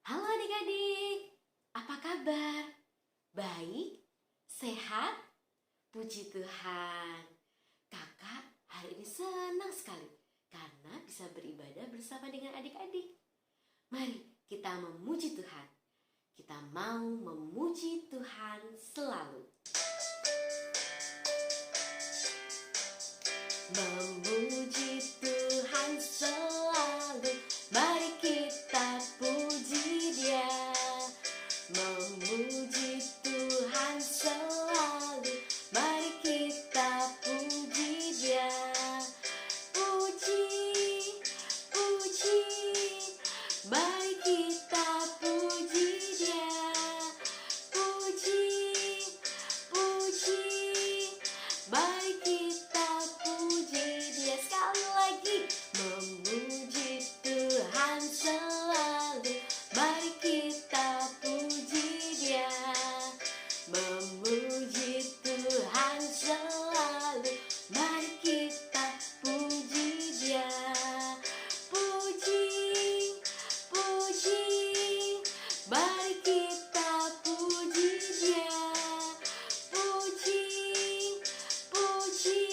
Halo adik-adik, apa kabar? Baik? Sehat? Puji Tuhan. Kakak hari ini senang sekali karena bisa beribadah bersama dengan adik-adik. Mari kita memuji Tuhan. Kita mau memuji Tuhan selalu. Memuji Tuhan selalu, mari kita puji Dia. Memuji Tuhan selalu, mari kita puji Dia. Puji, puji, mari kita puji Dia. Puji, puji, mari kita puji Dia. Sekali lagi, memuji Tuhan selalu, mari kita puji Dia. Memuji Tuhan selalu, mari kita puji Dia. Puji, puji, mari kita puji Dia. Puji, puji,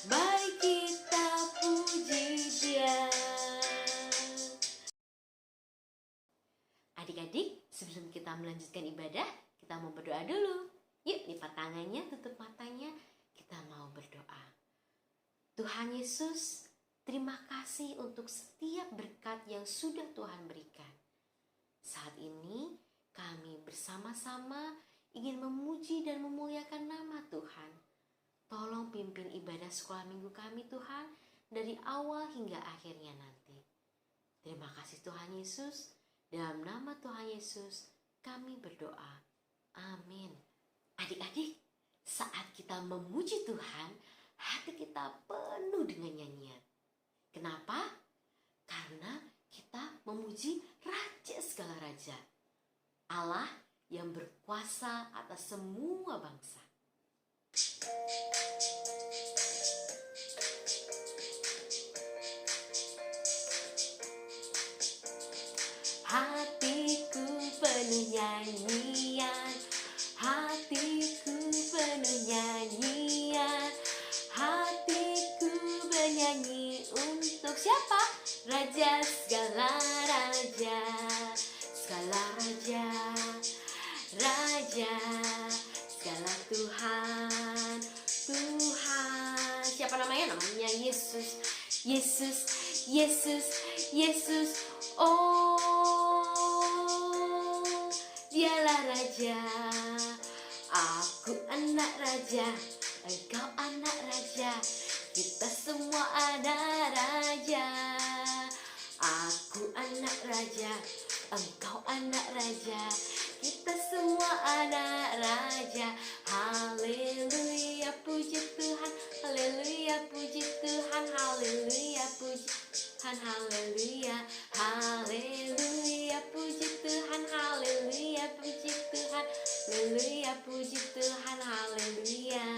mari kita puji Dia. Adik-adik, sebelum kita melanjutkan ibadah, kita mau berdoa dulu. Yuk, lipat tangannya, tutup matanya, kita mau berdoa. Tuhan Yesus, terima kasih untuk setiap berkat yang sudah Tuhan berikan. Saat ini kami bersama-sama ingin memuji dan memuliakan nama Tuhan. Tolong pimpin ibadah sekolah minggu kami Tuhan, dari awal hingga akhirnya nanti. Terima kasih Tuhan Yesus. Dalam nama Tuhan Yesus kami berdoa. Amin. Adik-adik, saat kita memuji Tuhan, hati kita penuh dengan nyanyian. Kenapa? Karena kita memuji Raja segala raja, Allah yang berkuasa atas semua bangsa. Hatiku penuh nyanyian, hatiku penuh nyanyian, hatiku bernyanyi untuk siapa? Raja segala raja, segala raja, raja segala Tuhan, Tuhan. Siapa namanya? Namanya Yesus, Yesus, Yesus, Yesus. Oh, Dialah Raja. Aku anak raja, engkau anak raja, kita semua anak raja. Aku anak raja, engkau anak raja, kita semua anak raja. Haleluya, puji Tuhan, haleluya, puji Tuhan, haleluya, puji Tuhan, haleluya, haleluya, puji Tuhan, haleluya, puji Tuhan, haleluya, puji Tuhan, haleluya.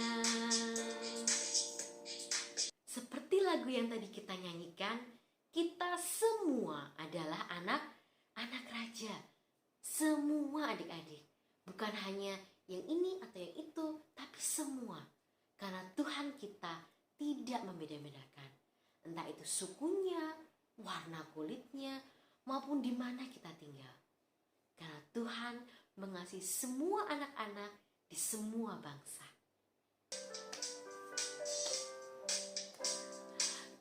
Seperti lagu yang tadi kita nyanyikan, kita semua adalah anak raja. Semua adik-adik, bukan hanya yang ini atau yang itu, tapi semua. Karena Tuhan kita tidak membeda-bedakan, entah itu sukunya, warna kulitnya, maupun di mana kita tinggal. Karena Tuhan mengasihi semua anak-anak di semua bangsa.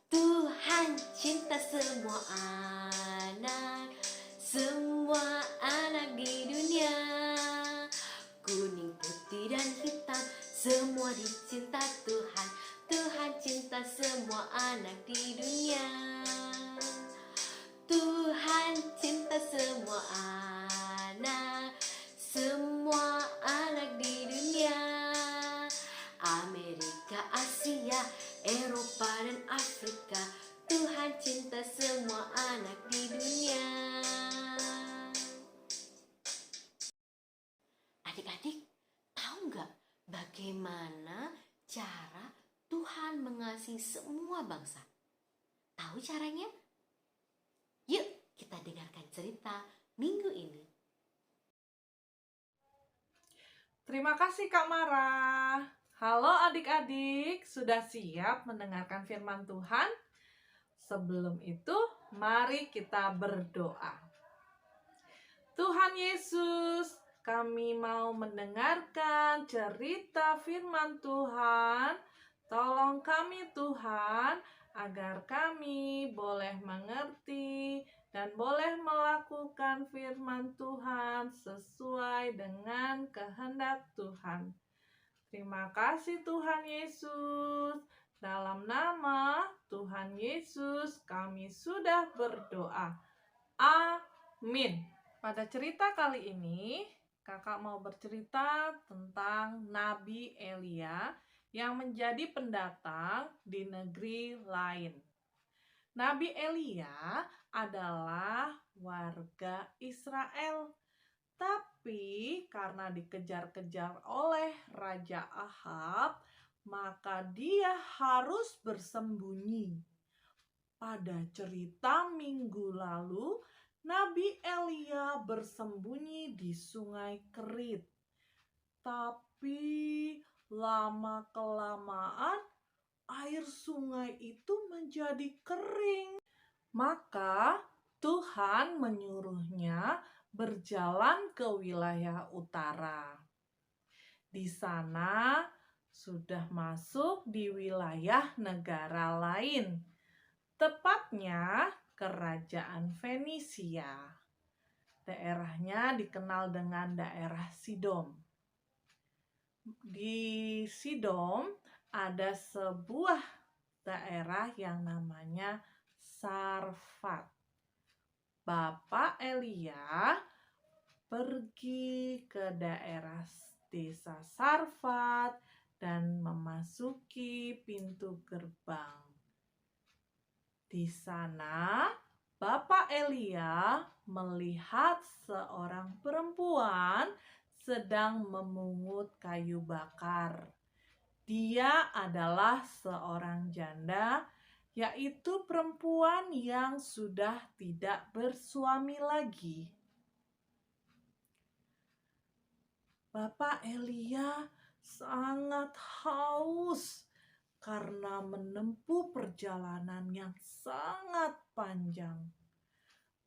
Tuhan cinta semua anak di dunia. Kuning, putih, dan hitam, semua dicinta Tuhan. Tuhan cinta semua anak di dunia. Tuhan cinta semua anak di dunia. Amerika, Asia, Eropa, dan Afrika, Tuhan cinta semua anak di dunia. Adik-adik, tahu nggak bagaimana cara Tuhan mengasihi semua bangsa? Tahu caranya? Yuk kita dengarkan cerita minggu ini. Terima kasih Kak Mara. Halo adik-adik, sudah siap mendengarkan firman Tuhan? Sebelum itu, mari kita berdoa. Tuhan Yesus, kami mau mendengarkan cerita firman Tuhan. Tolong kami Tuhan, agar kami boleh mengerti dan boleh melakukan firman Tuhan sesuai dengan kehendak Tuhan. Terima kasih Tuhan Yesus. Dalam nama Tuhan Yesus kami sudah berdoa. Amin. Pada cerita kali ini, kakak mau bercerita tentang Nabi Elia yang menjadi pendatang di negeri lain. Nabi Elia adalah warga Israel, tapi karena dikejar-kejar oleh Raja Ahab, maka dia harus bersembunyi. Pada cerita minggu lalu, Nabi Elia bersembunyi di Sungai Kerit. Tapi lama-kelamaan air sungai itu menjadi kering. Maka Tuhan menyuruhnya berjalan ke wilayah utara. Di sana sudah masuk di wilayah negara lain, tepatnya kerajaan Fenisia. Daerahnya dikenal dengan daerah Sidom. Di Sidom ada sebuah daerah yang namanya Sarfat. Bapak Elia pergi ke daerah desa Sarfat dan memasuki pintu gerbang. Di sana, Bapak Elia melihat seorang perempuan sedang memungut kayu bakar. Dia adalah seorang janda, yaitu perempuan yang sudah tidak bersuami lagi. Bapak Elia sangat haus karena menempuh perjalanan yang sangat panjang.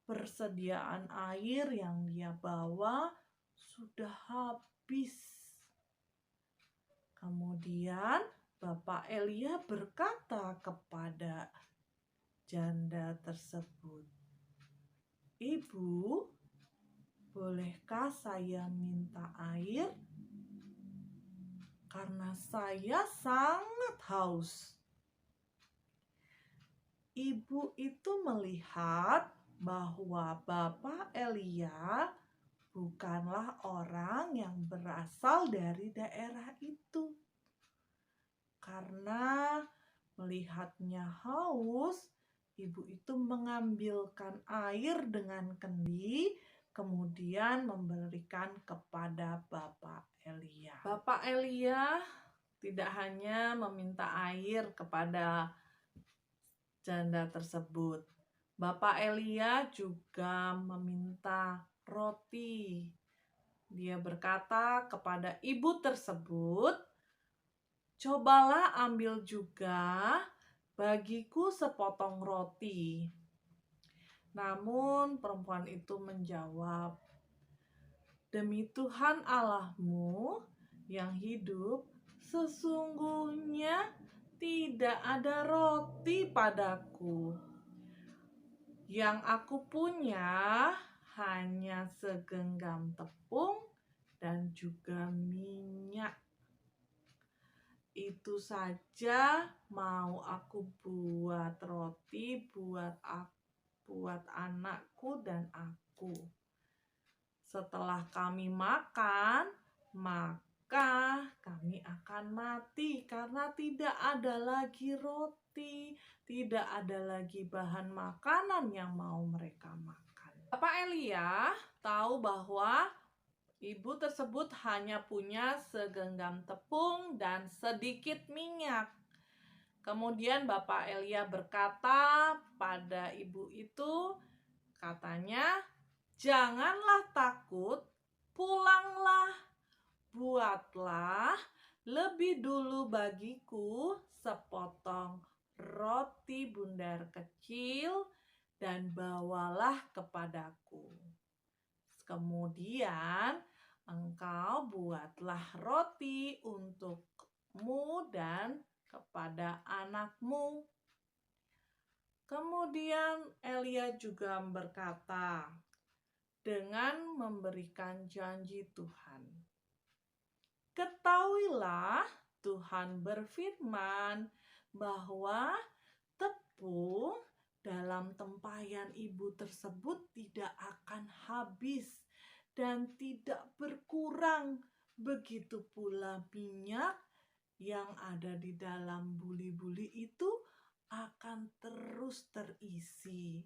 Persediaan air yang dia bawa sudah habis. Kemudian Bapak Elia berkata kepada janda tersebut, "Ibu, bolehkah saya minta air? Karena saya sangat haus." Ibu itu melihat bahwa Bapak Elia bukanlah orang yang berasal dari daerah itu. Karena melihatnya haus, ibu itu mengambilkan air dengan kendi, kemudian memberikan kepada Bapak Elia. Bapak Elia tidak hanya meminta air kepada janda tersebut. Bapak Elia juga meminta roti. Dia berkata kepada ibu tersebut, "Cobalah ambil juga bagiku sepotong roti." Namun perempuan itu menjawab, "Demi Tuhan Allahmu yang hidup, sesungguhnya tidak ada roti padaku. Yang aku punya hanya segenggam tepung dan juga minyak. Itu saja mau aku buat roti buat anakku dan aku. Setelah kami makan, maka kami akan mati karena tidak ada lagi roti, tidak ada lagi bahan makanan yang mau mereka makan." Bapak Elia tahu bahwa ibu tersebut hanya punya segenggam tepung dan sedikit minyak. Kemudian Bapak Elia berkata pada ibu itu, katanya, Janganlah takut, pulanglah, buatlah lebih dulu bagiku sepotong roti bundar kecil dan bawalah kepadaku. Kemudian engkau buatlah roti untukmu dan kepada anakmu. Kemudian Elia juga berkata, dengan memberikan janji Tuhan. Ketahuilah, Tuhan berfirman bahwa tepung dalam tempayan ibu tersebut tidak akan habis dan tidak berkurang. Begitu pula minyak yang ada di dalam buli-buli itu akan terus terisi.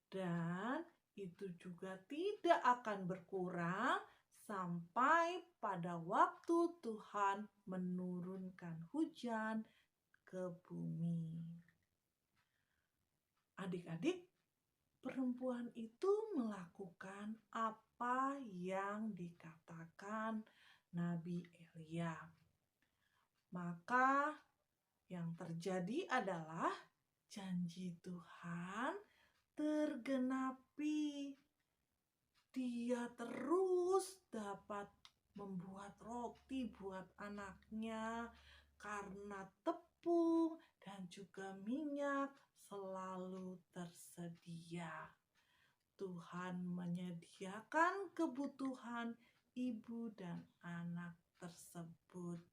Dan itu juga tidak akan berkurang sampai pada waktu Tuhan menurunkan hujan ke bumi. Adik-adik, perempuan itu melakukan apa yang dikatakan Nabi Elia. Maka yang terjadi adalah janji Tuhan tergenapi. Dia terus dapat membuat roti buat anaknya karena tepung dan juga minyak selalu tersedia. Tuhan menyediakan kebutuhan ibu dan anak tersebut.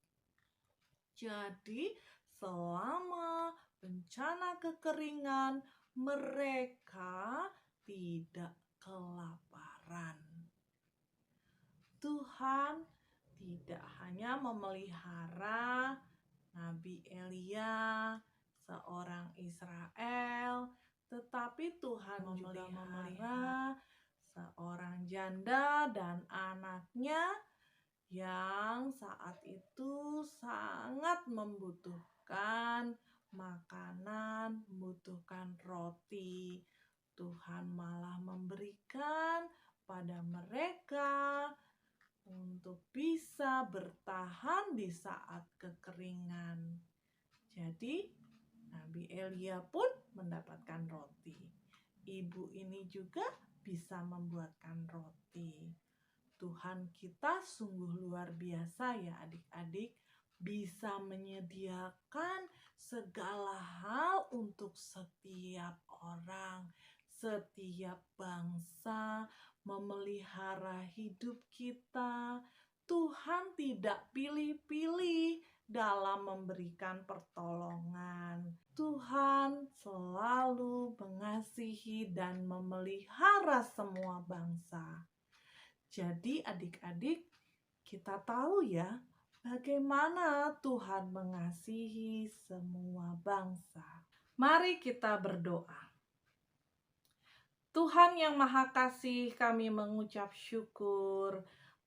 Jadi, selama bencana kekeringan, mereka tidak kelaparan. Tuhan tidak hanya memelihara Nabi Elia, seorang Israel, tetapi Tuhan juga memelihara seorang janda dan anaknya yang saat itu sangat membutuhkan makanan, membutuhkan roti. Tuhan malah memberikan pada mereka untuk bisa bertahan di saat kekeringan. Jadi, Nabi Elia pun mendapatkan roti. Ibu ini juga bisa membuatkan roti. Tuhan kita sungguh luar biasa ya adik-adik, bisa menyediakan segala hal untuk setiap orang, setiap bangsa, memelihara hidup kita. Tuhan tidak pilih-pilih dalam memberikan pertolongan. Tuhan selalu mengasihi dan memelihara semua bangsa. Jadi adik-adik, kita tahu ya bagaimana Tuhan mengasihi semua bangsa. Mari kita berdoa. Tuhan yang Maha Kasih, kami mengucap syukur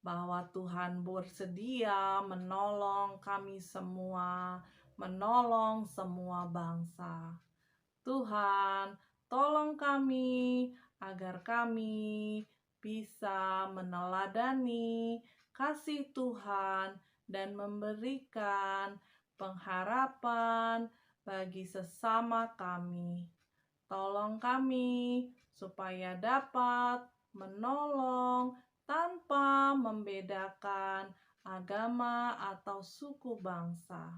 bahwa Tuhan bersedia menolong kami semua, menolong semua bangsa. Tuhan, tolong kami agar kami bisa meneladani kasih Tuhan dan memberikan pengharapan bagi sesama kami. Tolong kami supaya dapat menolong tanpa membedakan agama atau suku bangsa.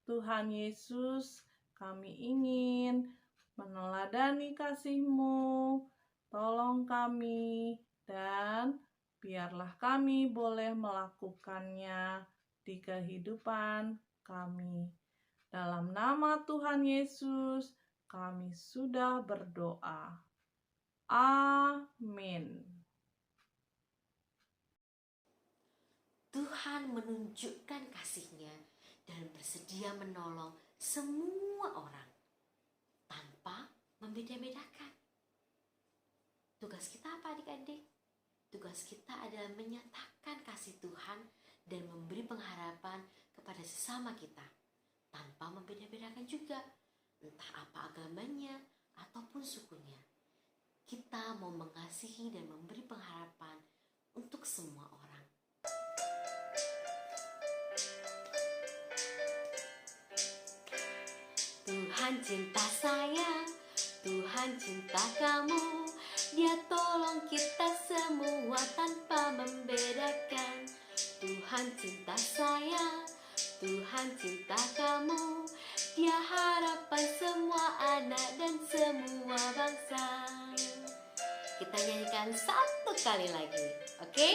Tuhan Yesus, kami ingin meneladani kasih-Mu. Tolong kami dan biarlah kami boleh melakukannya di kehidupan kami. Dalam nama Tuhan Yesus, kami sudah berdoa. Amin. Tuhan menunjukkan kasih-Nya dan bersedia menolong semua orang tanpa membeda-bedakan. Tugas kita apa adik-adik? Tugas kita adalah menyatakan kasih Tuhan dan memberi pengharapan kepada sesama kita tanpa membeda-bedakan juga, entah apa agamanya ataupun sukunya. kita mau mengasihi dan memberi pengharapan untuk semua orang. Tuhan cinta saya, Tuhan cinta kamu, Dia tolong kita semua tanpa membedakan. Tuhan cinta saya, Tuhan cinta kamu, Dia harapan semua anak dan semua bangsa. Kita nyanyikan satu kali lagi, oke?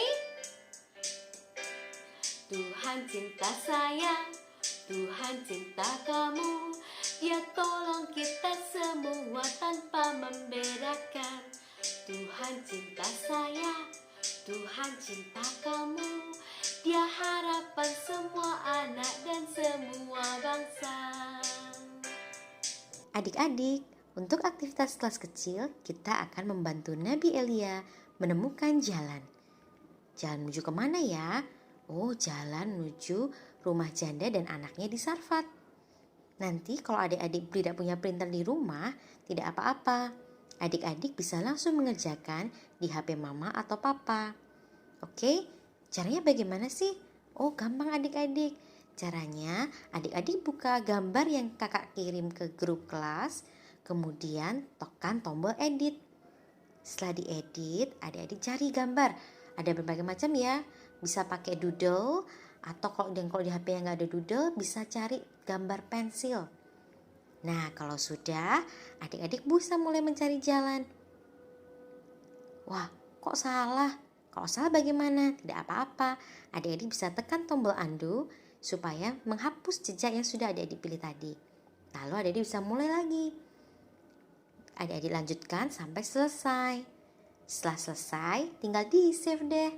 Tuhan cinta saya, Tuhan cinta kamu, Dia tolong kita semua tanpa membedakan. Tuhan cinta saya, Tuhan cinta kamu, Dia harapan semua anak dan semua bangsa. Adik-adik, untuk aktivitas kelas kecil, kita akan membantu Nabi Elia menemukan jalan. Jalan menuju kemana ya? Oh, jalan menuju rumah janda dan anaknya di Sarfat. Nanti kalau adik-adik tidak punya printer di rumah, tidak apa-apa. Adik-adik bisa langsung mengerjakan di HP mama atau papa. Oke, caranya bagaimana sih? Oh, gampang adik-adik. Caranya adik-adik buka gambar yang kakak kirim ke grup kelas, kemudian tekan tombol edit. Setelah diedit, adik-adik cari gambar. Ada berbagai macam ya. Bisa pakai doodle, atau kalau di HP yang nggak ada doodle, bisa cari gambar pensil. Nah, kalau sudah, adik-adik bisa mulai mencari jalan. Wah, kok salah? Kalau salah bagaimana? Tidak apa-apa. Adik-adik bisa tekan tombol undo supaya menghapus jejak yang sudah adik-adik pilih tadi. Lalu adik-adik bisa mulai lagi. Adik-adik lanjutkan sampai selesai. Setelah selesai, tinggal di-save deh.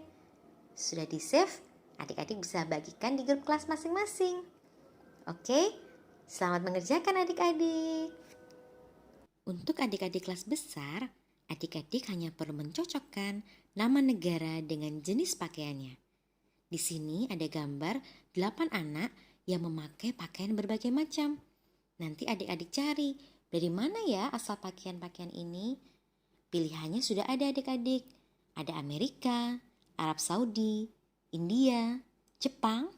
Sudah di-save, adik-adik bisa bagikan di grup kelas masing-masing. Oke, selamat mengerjakan adik-adik. Untuk adik-adik kelas besar, adik-adik hanya perlu mencocokkan nama negara dengan jenis pakaiannya. Di sini ada gambar 8 anak yang memakai pakaian berbagai macam. Nanti adik-adik cari, dari mana ya asal pakaian-pakaian ini? Pilihannya sudah ada adik-adik. Ada Amerika, Arab Saudi, India, Jepang,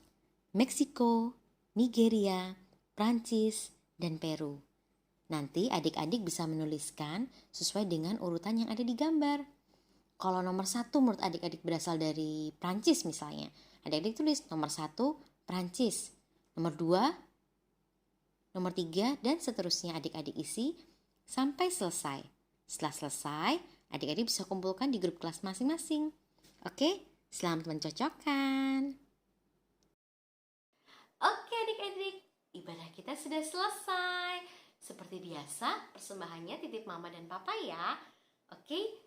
Meksiko, Nigeria, Prancis, dan Peru. Nanti adik-adik bisa menuliskan sesuai dengan urutan yang ada di gambar. Kalau nomor 1 menurut adik-adik berasal dari Prancis misalnya, adik-adik tulis nomor 1 Prancis, nomor 2, nomor 3, dan seterusnya adik-adik isi sampai selesai. Setelah selesai, adik-adik bisa kumpulkan di grup kelas masing-masing. Oke, selamat mencocokkan. Oke adik-adik, ibadah kita sudah selesai. Seperti biasa, persembahannya titip mama dan papa ya. Oke,